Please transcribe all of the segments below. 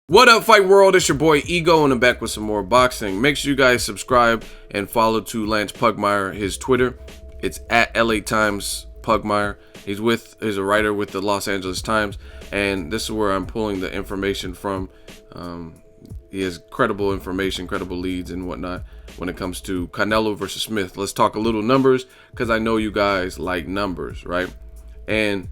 What up, fight world? It's your boy Ego, and I'm back with some more boxing. Make sure you guys subscribe and follow to Lance Pugmire, his Twitter. It's at LA Times Pugmire. He's a writer with the Los Angeles Times, and this is where I'm pulling the information from. He has credible information, credible leads and whatnot when it comes to Canelo versus Smith. Let's talk a little numbers, because I know you guys like numbers, right? And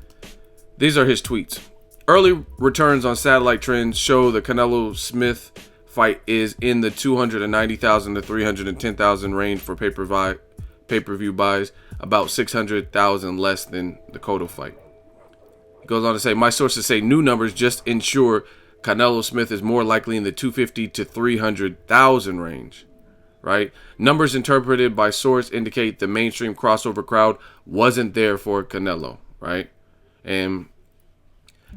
these are his tweets. Early returns on satellite trends show the Canelo-Smith fight is in the 290,000 to 310,000 range for pay-per-view buys, about 600,000 less than the Cotto fight. He goes on to say, my sources say new numbers just ensure Canelo-Smith is more likely in the 250 to 300,000 range, right? Numbers interpreted by source indicate the mainstream crossover crowd wasn't there for Canelo, right? And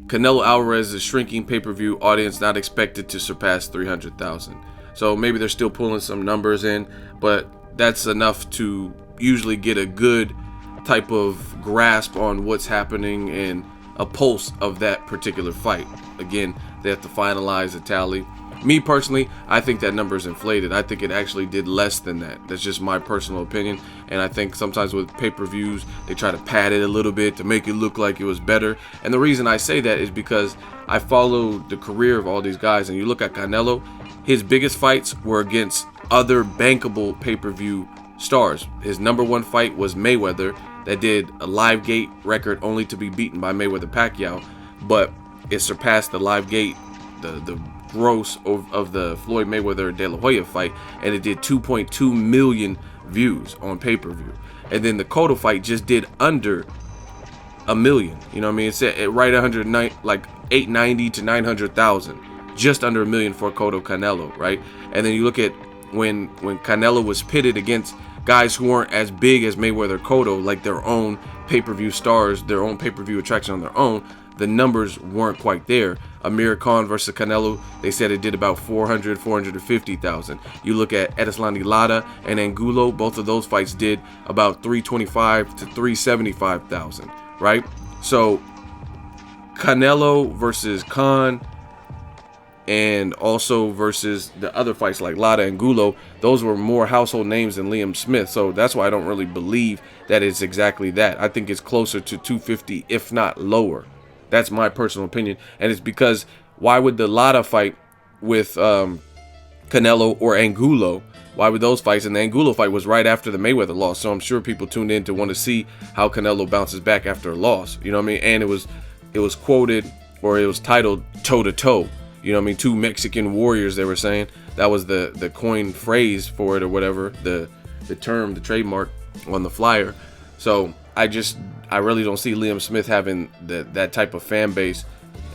Canelo Alvarez's shrinking pay-per-view audience not expected to surpass 300,000. So maybe they're still pulling some numbers in, but that's enough to usually get a good type of grasp on what's happening and a pulse of that particular fight. Again, they have to finalize a tally. Me personally, I think that number is inflated. I think it actually did less than that. That's just my personal opinion. And I think sometimes with pay-per-views, they try to pad it a little bit to make it look like it was better. And the reason I say that is because I follow the career of all these guys. And you look at Canelo, his biggest fights were against other bankable pay-per-view stars. His number one fight was Mayweather, that did a live gate record only to be beaten by Mayweather-Pacquiao. But it surpassed the live gate, the gross of the Floyd Mayweather-De La Hoya fight, and it did 2.2 million views on pay-per-view. And then the Cotto fight just did under a million. You know what I mean? It's at right 109, like 890 to 900,000, just under a million for Cotto Canelo, right? And then you look at when Canelo was pitted against guys who weren't as big as Mayweather Cotto, like their own pay-per-view stars, their own pay-per-view attraction on their own, the numbers weren't quite there. Amir Khan versus Canelo, they said it did about 450,000. You look at Edeslani Lara and Angulo, both of those fights did about 325 to 375,000, right? So Canelo versus Khan, and also versus the other fights like Lara and Angulo, those were more household names than Liam Smith. So that's why I don't really believe that it's exactly that. I think it's closer to 250, if not lower. That's my personal opinion. And it's because why would the Lara fight with Canelo or Angulo, why would those fights? And the Angulo fight was right after the Mayweather loss. So I'm sure people tuned in to want to see how Canelo bounces back after a loss. You know what I mean? And it was quoted, or it was titled toe to toe. You know what I mean? Two Mexican warriors, they were saying. That was the coined phrase for it, or whatever, the term, the trademark on the flyer. So I really don't see Liam Smith having that type of fan base.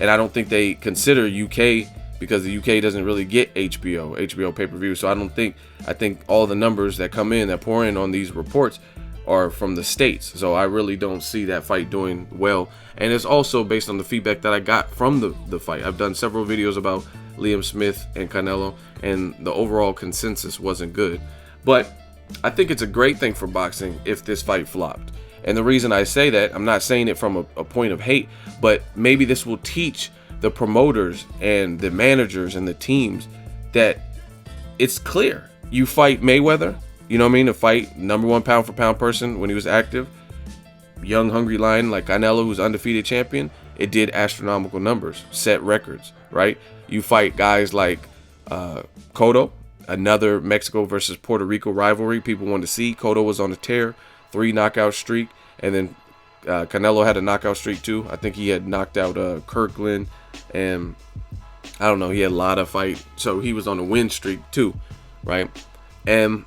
And I don't think they consider UK, because the UK doesn't really get HBO pay-per-view. So I think all the numbers that come in, that pour in on these reports, are from the States. So I really don't see that fight doing well. And it's also based on the feedback that I got from the fight. I've done several videos about Liam Smith and Canelo, and the overall consensus wasn't good. But I think it's a great thing for boxing if this fight flopped. And the reason I say that, I'm not saying it from a point of hate, but maybe this will teach the promoters and the managers and the teams that it's clear. You fight Mayweather, you know what I mean? To fight number one pound for pound person when he was active, young hungry lion like Canelo, who's undefeated champion, it did astronomical numbers, set records, right? You fight guys like Cotto, another Mexico versus Puerto Rico rivalry people wanted to see. Cotto was on a tear, 3 knockout streak, and then Canelo had a knockout streak too. I think he had knocked out Kirkland, and I don't know, he had a lot of fight, so he was on a win streak too, right? And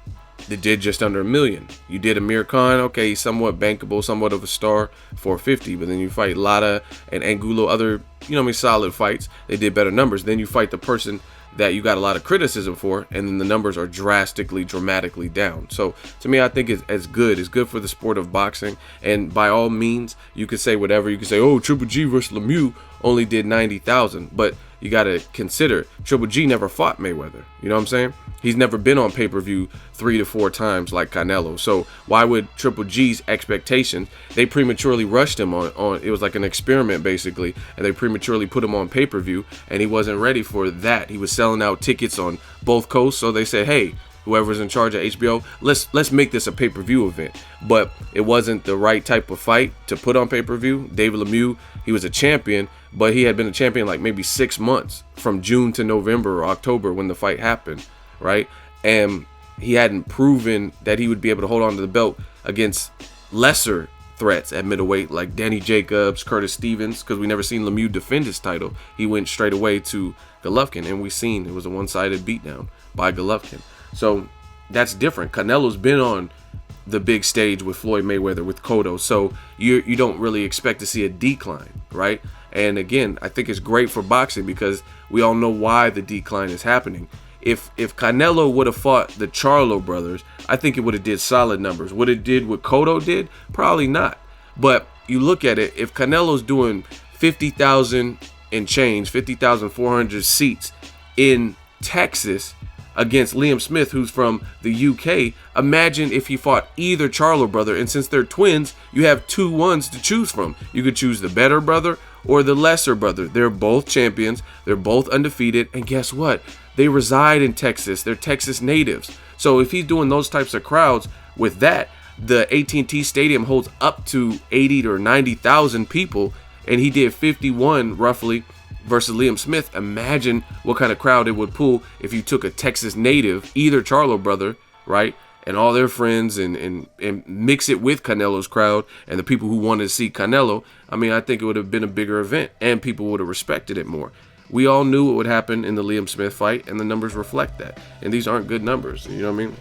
they did just under a million. You did Amir Khan, okay, he's somewhat bankable, somewhat of a star, 450, but then you fight Lara and Angulo, other, you know what I mean, solid fights. They did better numbers. Then you fight the person that you got a lot of criticism for, and then the numbers are dramatically down. So to me, I think it's good. It's good for the sport of boxing. And by all means, you could say whatever. You could say, oh, Triple G versus Lemieux only did 90,000. But you got to consider Triple G never fought Mayweather. You know what I'm saying? He's never been on pay-per-view 3 to 4 times like Canelo. So why would Triple G's expectations, they prematurely rushed him on it was like an experiment basically, and they prematurely put him on pay-per-view, and he wasn't ready for that. He was selling out tickets on both coasts, so they said, hey, whoever's in charge of HBO, let's make this a pay-per-view event. But it wasn't the right type of fight to put on pay-per-view. David Lemieux, he was a champion, but he had been a champion like maybe 6 months, from June to November or October when the fight happened, right? And he hadn't proven that he would be able to hold on to the belt against lesser threats at middleweight like Danny Jacobs, Curtis Stevens, because we never seen Lemieux defend his title. He went straight away to Golovkin, and we seen it was a one-sided beatdown by Golovkin. So that's different. Canelo's been on the big stage with Floyd Mayweather, with Cotto, so you don't really expect to see a decline, right? And again, I think it's great for boxing because we all know why the decline is happening. If Canelo would have fought the Charlo brothers, I think it would have did solid numbers. What it did, what Cotto did, probably not. But you look at it, if Canelo's doing 50,000 and change, 50,400 seats in Texas against Liam Smith, who's from the UK, imagine if he fought either Charlo brother. And since they're twins, you have 2 ones to choose from. You could choose the better brother or the lesser brother. They're both champions. They're both undefeated. And guess what? They reside in Texas. They're Texas natives. So if he's doing those types of crowds with that, the AT&T Stadium holds up to 80 or 90,000 people, and he did 51 roughly versus Liam Smith. Imagine what kind of crowd it would pull if you took a Texas native, either Charlo brother, right, and all their friends, and mix it with Canelo's crowd and the people who wanted to see Canelo. I mean, I think it would have been a bigger event, and people would have respected it more. We all knew what would happen in the Liam Smith fight, and the numbers reflect that. And these aren't good numbers. You know what I mean?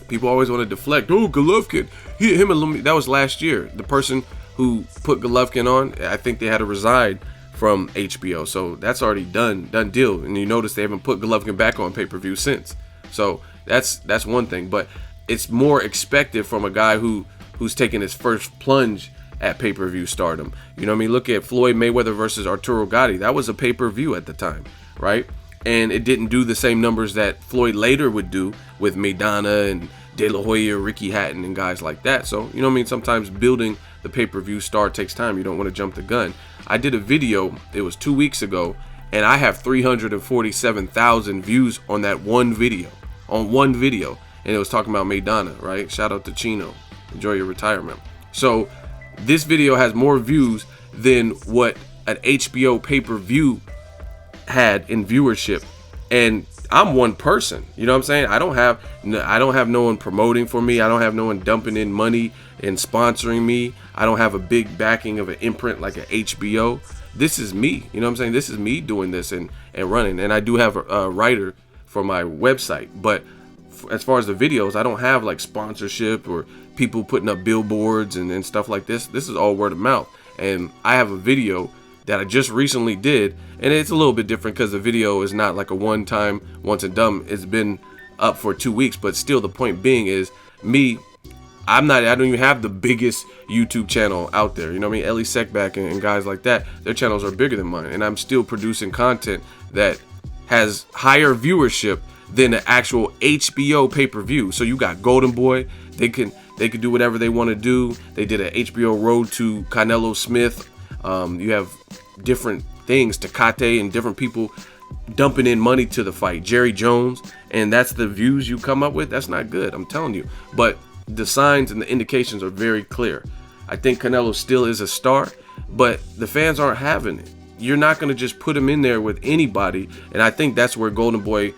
People always want to deflect. Oh, Golovkin, him and Lemieux. That was last year. The person who put Golovkin on, I think they had to resign from HBO. So that's already done deal. And you notice they haven't put Golovkin back on pay-per-view since. So that's one thing. But it's more expected from a guy who's taking his first plunge at pay-per-view stardom. You know what I mean? Look at Floyd Mayweather versus Arturo Gatti. That was a pay-per-view at the time, right? And it didn't do the same numbers that Floyd later would do with Maidana and De La Hoya, Ricky Hatton, and guys like that. So, you know what I mean? Sometimes building the pay-per-view star takes time. You don't want to jump the gun. I did a video, it was 2 weeks ago, and I have 347,000 views on that one video. And it was talking about Maidana, right? Shout out to Chino. Enjoy your retirement. So this video has more views than what an HBO pay-per-view had in viewership, and I'm one person. You know what I'm saying? I don't have no one promoting for me. I don't have no one dumping in money and sponsoring me. I don't have a big backing of an imprint like an HBO. This is me. You know what I'm saying? This is me doing this and running. And I do have a writer for my website, but as far as the videos, I don't have like sponsorship or people putting up billboards and stuff like this. This is all word of mouth. And I have a video that I just recently did, and it's a little bit different because the video is not like a one-time, once and done. It's been up for 2 weeks, but still the point being is me, I don't even have the biggest YouTube channel out there. You know what I mean? Ellie Seckback and guys like that, their channels are bigger than mine, and I'm still producing content that has higher viewership than the actual HBO pay-per-view. So you got Golden Boy, they can do whatever they want to do. They did an HBO Road to Canelo Smith. You have different things, Tecate, and different people dumping in money to the fight. Jerry Jones, and that's the views you come up with. That's not good, I'm telling you. But the signs and the indications are very clear. I think Canelo still is a star, but the fans aren't having it. You're not going to just put him in there with anybody, and I think that's where Golden Boy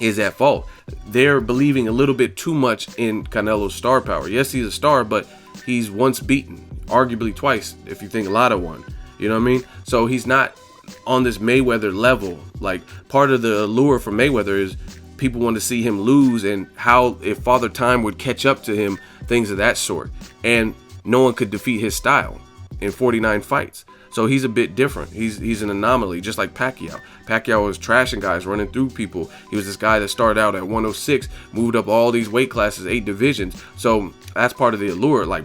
is at fault. They're believing a little bit too much in Canelo's star power. Yes, he's a star, but he's once beaten, arguably twice, if you think Lada won. You know what I mean? So he's not on this Mayweather level. Like, part of the allure for Mayweather is people want to see him lose, and how if Father Time would catch up to him, things of that sort. And no one could defeat his style in 49 fights. So he's a bit different. He's an anomaly, just like Pacquiao. Pacquiao was trashing guys, running through people. He was this guy that started out at 106, moved up all these weight classes, 8 divisions. So that's part of the allure. Like,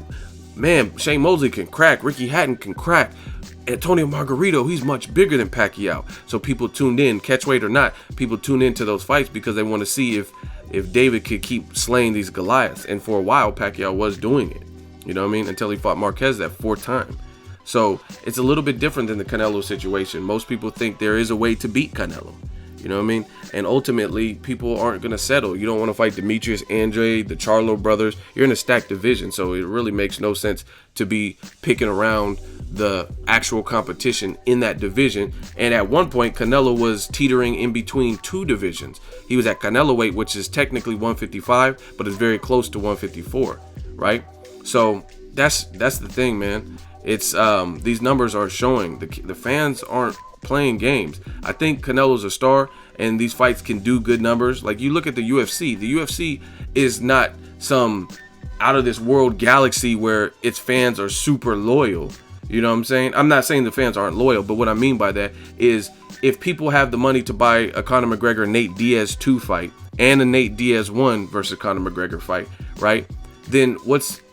man, Shane Mosley can crack, Ricky Hatton can crack, Antonio Margarito, he's much bigger than Pacquiao. So people tuned in, catch weight or not, people tuned into those fights because they want to see if David could keep slaying these Goliaths. And for a while, Pacquiao was doing it, you know what I mean, until he fought Marquez that 4th time. So it's a little bit different than the Canelo situation. Most people think there is a way to beat Canelo. You know what I mean? And ultimately, people aren't going to settle. You don't want to fight Demetrius Andre, the Charlo brothers. You're in a stacked division, so it really makes no sense to be picking around the actual competition in that division. And at one point, Canelo was teetering in between 2 divisions. He was at Canelo weight, which is technically 155, but it's very close to 154, right? So that's the thing, man. It's these numbers are showing the fans aren't playing games. I think Canelo's a star, and these fights can do good numbers. Like, you look at the UFC. The UFC is not some out of this world galaxy where its fans are super loyal. You know what I'm saying? I'm not saying the fans aren't loyal, but what I mean by that is if people have the money to buy a Conor McGregor Nate Diaz 2 fight and a Nate Diaz 1 versus Conor McGregor fight, right? Then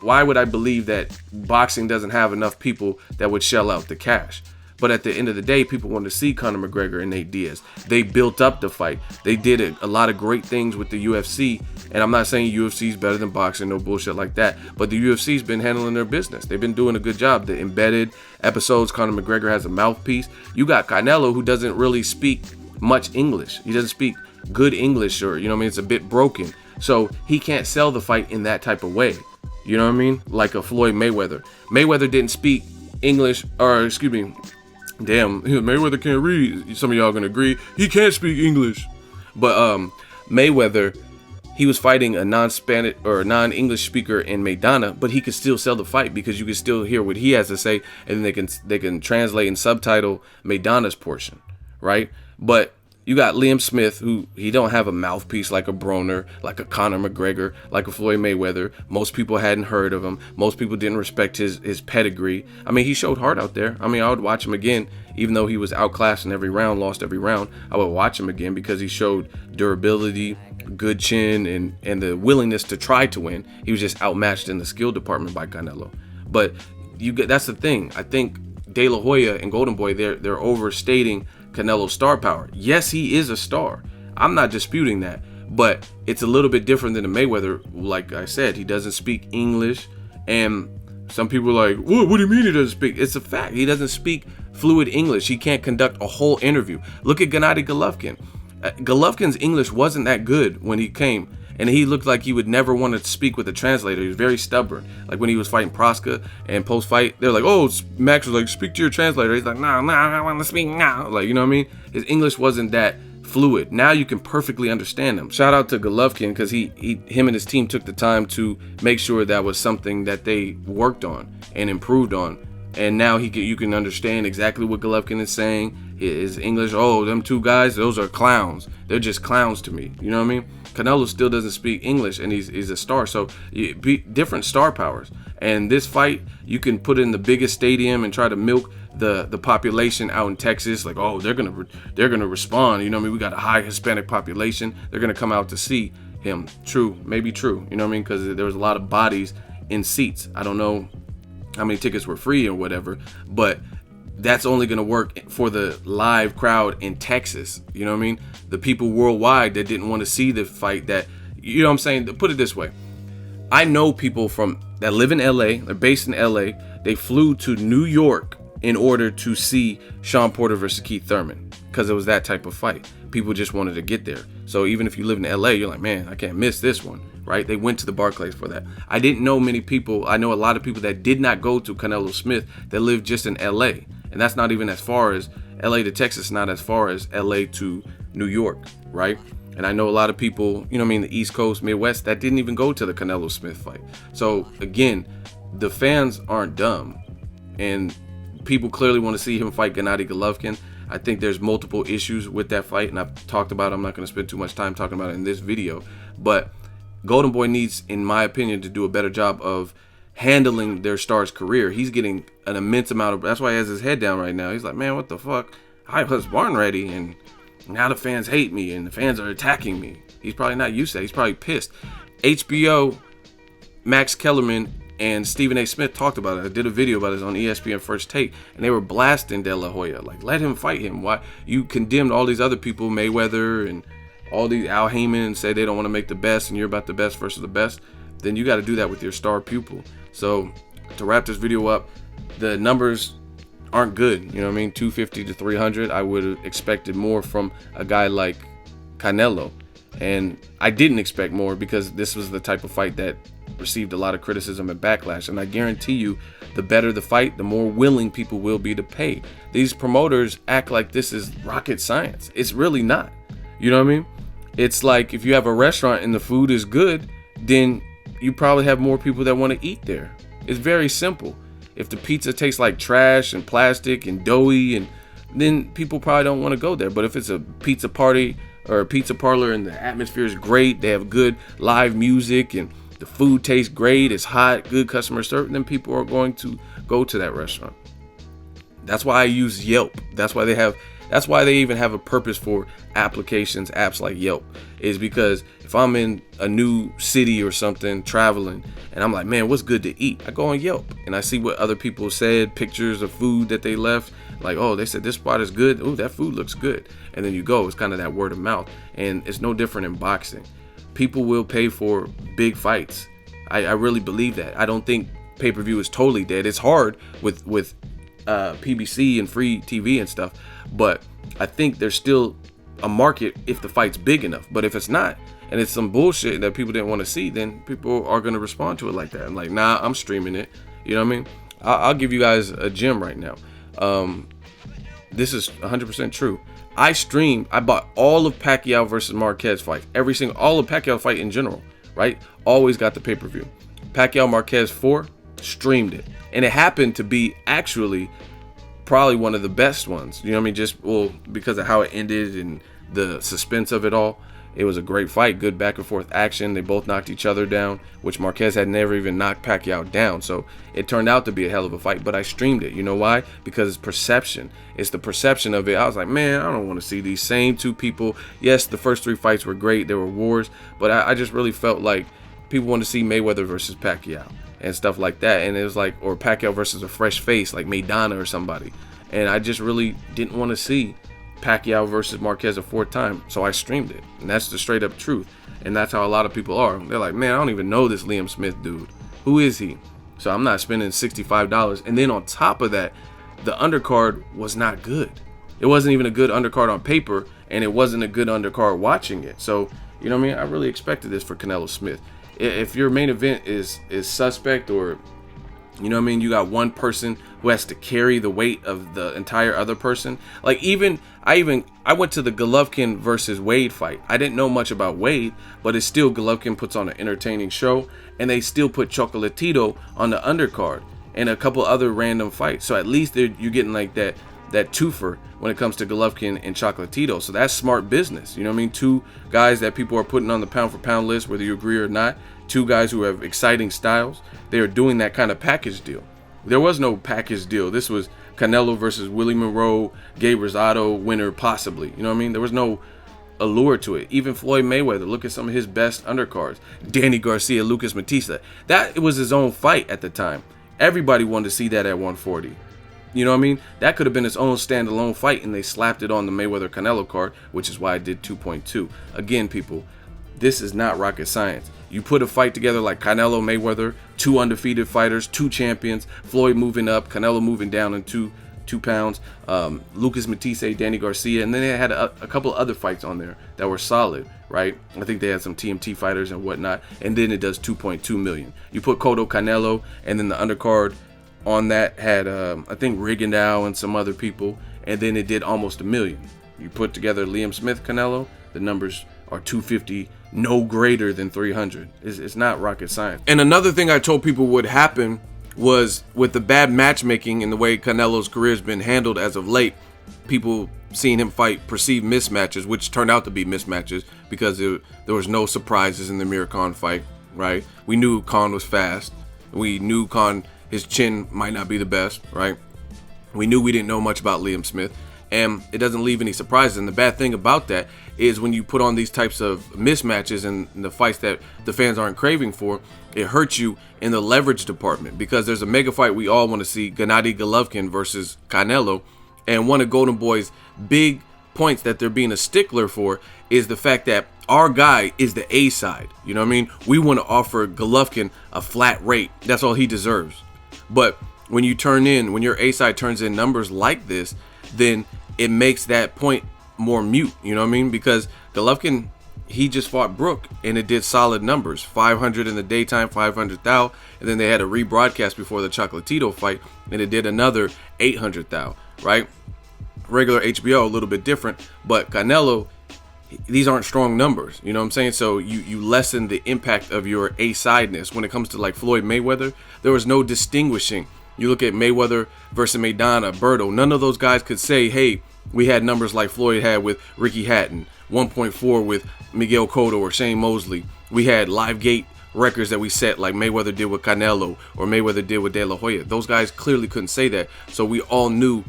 why would I believe that boxing doesn't have enough people that would shell out the cash? But at the end of the day, people want to see Conor McGregor and Nate Diaz. They built up the fight. They did a lot of great things with the UFC. And I'm not saying UFC is better than boxing, no bullshit like that. But the UFC's been handling their business. They've been doing a good job. The embedded episodes, Conor McGregor has a mouthpiece. You got Canelo, who doesn't really speak much English. He doesn't speak good English, or, you know what I mean? It's a bit broken. So he can't sell the fight in that type of way. You know what I mean? Like a Floyd Mayweather. Mayweather didn't speak English, or excuse me, damn, Mayweather can't read. Some of y'all gonna agree. He can't speak English. But Mayweather, he was fighting a non-Spanish or non-English speaker in Maidana, but he could still sell the fight because you can still hear what he has to say, and then they can translate and subtitle Maidana's portion, right? But you got Liam Smith, who he don't have a mouthpiece like a Broner, like a Conor McGregor, like a Floyd Mayweather. Most people hadn't heard of him. Most people didn't respect his pedigree. I mean, he showed heart out there. I mean, I would watch him again, even though he was outclassed in every round, lost every round. I would watch him again because he showed durability, good chin, and the willingness to try to win. He was just outmatched in the skill department by Canelo. But that's the thing. I think De La Hoya and Golden Boy, they're overstating Canelo's star power. Yes, he is a star. I'm not disputing that. But it's a little bit different than the Mayweather. Like I said, he doesn't speak English. And some people are like, what do you mean he doesn't speak? It's a fact. He doesn't speak fluid English. He can't conduct a whole interview. Look at Gennady Golovkin. Golovkin's English wasn't that good when he came. And he looked like he would never want to speak with a translator. He was very stubborn. Like when he was fighting Proska and post-fight, they're like, oh, Max was like, speak to your translator. He's like, no, I want to speak now. Like, you know what I mean? His English wasn't that fluid. Now you can perfectly understand him. Shout out to Golovkin because him and his team took the time to make sure that was something that they worked on and improved on. And now you can understand exactly what Golovkin is saying. His English, oh, them two guys, those are clowns. They're just clowns to me. You know what I mean? Canelo still doesn't speak English, and he's a star. So different star powers. And this fight, you can put in the biggest stadium and try to milk the population out in Texas. Like, oh, they're gonna respond. You know what I mean? We got a high Hispanic population. They're gonna come out to see him. True, maybe true. You know what I mean? Because there was a lot of bodies in seats. I don't know how many tickets were free or whatever, but that's only going to work for the live crowd in Texas. You know what I mean? The people worldwide that didn't want to see the fight, that, you know what I'm saying? Put it this way. I know people that live in LA, they're based in LA. They flew to New York in order to see Sean Porter versus Keith Thurman because it was that type of fight. People just wanted to get there. So even if you live in LA, you're like, man, I can't miss this one, right? They went to the Barclays for that. I didn't know many people. I know a lot of people that did not go to Canelo Smith that live just in LA. And that's not even as far as LA to Texas, not as far as LA to New York, right? And I know a lot of people, you know what I mean, the East Coast, Midwest, that didn't even go to the Canelo Smith fight. So again, the fans aren't dumb. And people clearly want to see him fight Gennady Golovkin. I think there's multiple issues with that fight, and I've talked about it. I'm not going to spend too much time talking about it in this video. But Golden Boy needs, in my opinion, to do a better job of handling their star's career. He's getting an immense amount of, that's why he has his head down right now. He's like, man, what the fuck? I was born ready, and now the fans hate me, and the fans are attacking me. He's probably not used to that. He's probably pissed. HBO, Max Kellerman, And Stephen A. Smith talked about it. I did a video about it on ESPN First Take, and they were blasting De La Hoya, like, let him fight him. Why you condemned all these other people, Mayweather and all these Al Heyman, and say they don't want to make the best, and you're about the best versus the best? Then you got to do that with your star pupil. So to wrap this video up, the numbers aren't good. You know what I mean? 250 to 300. I would have expected more from a guy like Canelo, and I didn't expect more because this was the type of fight that received a lot of criticism and backlash. And I guarantee you, the better the fight, the more willing people will be to pay. These promoters act like this is rocket science. It's really not. You know what I mean? It's like if you have a restaurant and the food is good, then you probably have more people that want to eat there. It's very simple. If the pizza tastes like trash and plastic and doughy, and then people probably don't want to go there. But if it's a pizza party or a pizza parlor and the atmosphere is great, they have good live music and the food tastes great, it's hot, good customer service, then people are going to go to that restaurant. That's why I use Yelp. That's why they even have a purpose for applications, apps like Yelp, is because if I'm in a new city or something traveling and I'm like, man, what's good to eat? I go on Yelp and I see what other people said, pictures of food that they left, like, oh, they said this spot is good. Oh, that food looks good. And then you go. It's kind of that word of mouth. And it's no different in boxing. People will pay for big fights. I really believe that. I don't think pay-per-view is totally dead. It's hard with PBC and free TV and stuff, but I think there's still a market if the fight's big enough. But if it's not, and it's some bullshit that people didn't want to see, then people are going to respond to it like that. I'm like, nah, I'm streaming it. You know what I mean? I'll give you guys a gem right now. This is 100% true. I bought all of Pacquiao versus Marquez fights, all of Pacquiao fight in general, right? Always got the pay-per-view. Pacquiao Marquez 4, streamed it. And it happened to be actually probably one of the best ones. You know what I mean? Because of how it ended and the suspense of it all. It was a great fight, good back and forth action. They both knocked each other down, which Marquez had never even knocked Pacquiao down. So it turned out to be a hell of a fight, but I streamed it. You know why? Because it's perception. It's the perception of it. I was like, man, I don't want to see these same two people. Yes, the first 3 fights were great. They were wars, but I just really felt like people wanted to see Mayweather versus Pacquiao and stuff like that. And it was like, or Pacquiao versus a fresh face like Maidana or somebody. And I just really didn't want to see Pacquiao versus Marquez a 4th time, so I streamed it. And that's the straight up truth. And that's how a lot of people are. They're like, man, I don't even know this Liam Smith dude. Who is he? So I'm not spending $65. And then on top of that, the undercard was not good. It wasn't even a good undercard on paper, and it wasn't a good undercard watching it. So, you know what I mean? I really expected this for Canelo Smith. If your main event is suspect, or, you know what I mean, you got one person who has to carry the weight of the entire other person. Like I went to the Golovkin versus Wade fight. I didn't know much about Wade, but it's still Golovkin puts on an entertaining show, and they still put Chocolatito on the undercard and a couple other random fights. So at least you're getting like that twofer when it comes to Golovkin and Chocolatito. So that's smart business. You know what I mean? 2 guys that people are putting on the pound for pound list, whether you agree or not. 2 guys who have exciting styles. They are doing that kind of package deal. There was no package deal. This was Canelo versus Willie Monroe, Gabe Rosado winner possibly. You know what I mean? There was no allure to it. Even Floyd Mayweather, look at some of his best undercards. Danny Garcia, Lucas Matissa. That was his own fight at the time. Everybody wanted to see that at 140. You know what I mean? That could have been its own standalone fight, and they slapped it on the Mayweather-Canelo card, which is why I did 2.2. Again, people, this is not rocket science. You put a fight together like Canelo Mayweather, 2 undefeated fighters, 2 champions, Floyd moving up, Canelo moving down in 2 pounds, Lucas Matisse, Danny Garcia, and then they had a couple other fights on there that were solid, right? I think they had some TMT fighters and whatnot, and then it does 2.2 million. You put Cotto Canelo, and then the undercard on that had I think Rigondeaux and some other people, and then it did almost $1 million. You put together Liam Smith Canelo, the numbers are 250, no greater than 300. It's not rocket science. And another thing I told people would happen was, with the bad matchmaking and the way Canelo's career has been handled as of late, people seeing him fight perceived mismatches, which turned out to be mismatches because there was no surprises in the Amir Khan fight, right? We knew Khan was fast. We knew Khan, his chin might not be the best, right? We knew we didn't know much about Liam Smith, and it doesn't leave any surprises. And the bad thing about that is when you put on these types of mismatches and the fights that the fans aren't craving for, it hurts you in the leverage department, because there's a mega fight we all want to see, Gennady Golovkin versus Canelo, and one of Golden Boy's big points that they're being a stickler for is the fact that our guy is the A side. You know what I mean? We want to offer Golovkin a flat rate. That's all he deserves. But when your A side turns in numbers like this, then it makes that point more mute. You know what I mean? Because Golovkin, he just fought Brook and it did solid numbers, 500 in the daytime, 500,000, and then they had a rebroadcast before the Chocolatito fight and it did another 800,000, right? Regular HBO, a little bit different, but Canelo, these aren't strong numbers, you know what I'm saying? So you lessen the impact of your A-sideness. When it comes to like Floyd Mayweather, there was no distinguishing. You look at Mayweather versus Maidana, Berto, none of those guys could say, hey, we had numbers like Floyd had with Ricky Hatton, 1.4 with Miguel Cotto or Shane Mosley. We had live gate records that we set like Mayweather did with Canelo or Mayweather did with De La Hoya. Those guys clearly couldn't say that. So we all knew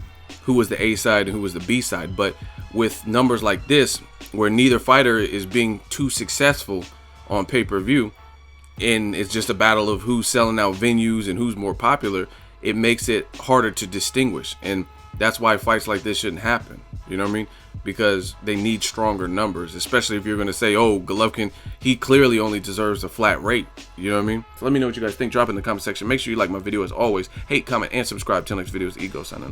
who was the A side and who was the B side. But with numbers like this, where neither fighter is being too successful on pay-per-view, and it's just a battle of who's selling out venues and who's more popular, it makes it harder to distinguish. And that's why fights like this shouldn't happen. You know what I mean? Because they need stronger numbers, especially if you're going to say, oh, Golovkin, he clearly only deserves a flat rate. You know what I mean? So let me know what you guys think. Drop it in the comment section. Make sure you like my video as always. Hate, comment, and subscribe. Till next video is Ego signing off.